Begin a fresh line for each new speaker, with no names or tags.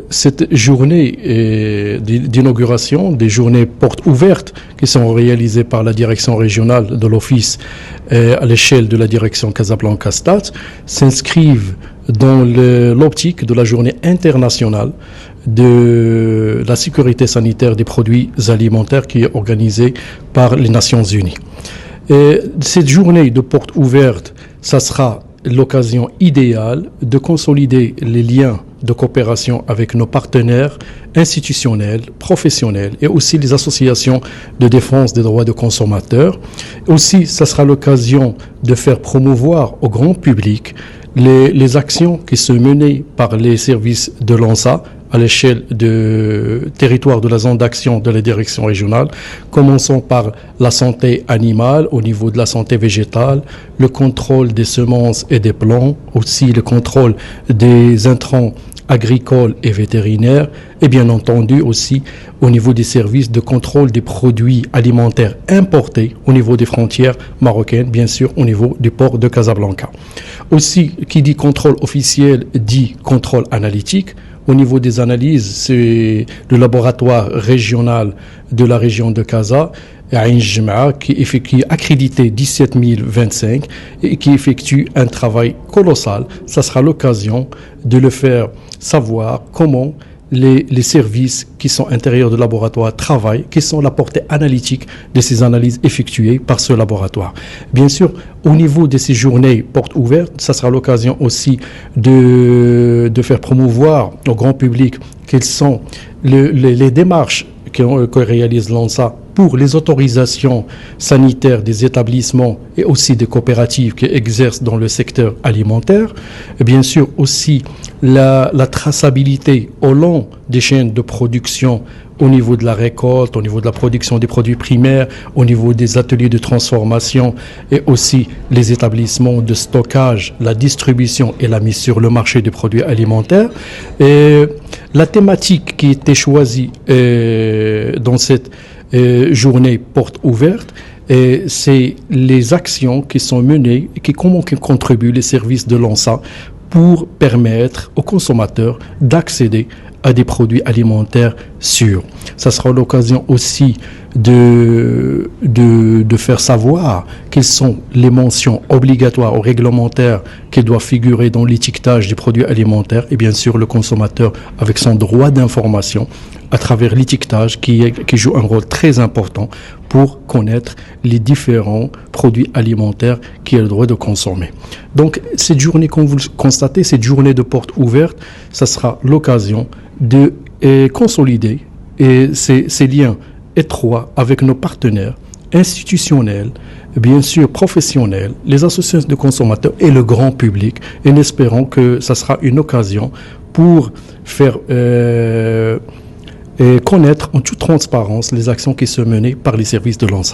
cette journée d'inauguration, des journées portes ouvertes qui sont réalisées par la direction régionale de l'Office à l'échelle de la direction Casablanca Stat, s'inscrivent dans l'optique de la journée internationale de la sécurité sanitaire des produits alimentaires qui est organisée par les Nations Unies. Et cette journée de portes ouvertes, ça sera l'occasion idéale de consolider les liens de coopération avec nos partenaires institutionnels, professionnels et aussi les associations de défense des droits des consommateurs. Aussi, ça sera l'occasion de faire promouvoir au grand public les actions qui sont menées par les services de l'ANSA à l'échelle du territoire de la zone d'action de la direction régionale, commençons par la santé animale au niveau de la santé végétale, le contrôle des semences et des plants, aussi le contrôle des intrants agricoles et vétérinaires, et bien entendu aussi au niveau des services de contrôle des produits alimentaires importés au niveau des frontières marocaines, bien sûr au niveau du port de Casablanca. Aussi, qui dit contrôle officiel dit contrôle analytique. Au niveau des analyses, c'est le laboratoire régional de la région de Casa, Ain Jem'a, qui est accrédité 17025 et qui effectue un travail colossal. Ça sera l'occasion de le faire savoir comment les services qui sont intérieurs du laboratoire travaillent, qui sont la portée analytique de ces analyses effectuées par ce laboratoire. Bien sûr, au niveau de ces journées portes ouvertes, ça sera l'occasion aussi de faire promouvoir au grand public quelles sont les démarches que réalise l'ANSA pour les autorisations sanitaires des établissements et aussi des coopératives qui exercent dans le secteur alimentaire. Et bien sûr aussi la traçabilité au long des chaînes de production au niveau de la récolte, au niveau de la production des produits primaires, au niveau des ateliers de transformation et aussi les établissements de stockage, la distribution et la mise sur le marché des produits alimentaires. Et la thématique qui était choisie dans cette journée porte ouverte, c'est les actions qui sont menées et comment contribuent les services de l'ANSA pour permettre aux consommateurs d'accéder à des produits alimentaires sûrs. Ça sera l'occasion aussi de faire savoir quelles sont les mentions obligatoires ou réglementaires qui doivent figurer dans l'étiquetage des produits alimentaires et bien sûr le consommateur avec son droit d'information à travers l'étiquetage qui joue un rôle très important pour connaître les différents produits alimentaires qu'il a le droit de consommer. Donc cette journée, comme vous le constatez, cette journée de porte ouverte, ça sera l'occasion de consolider ces liens étroits avec nos partenaires institutionnels, bien sûr professionnels, les associations de consommateurs et le grand public, et en espérant que ça sera une occasion pour faire connaître en toute transparence les actions qui sont menées par les services de l'ANSA.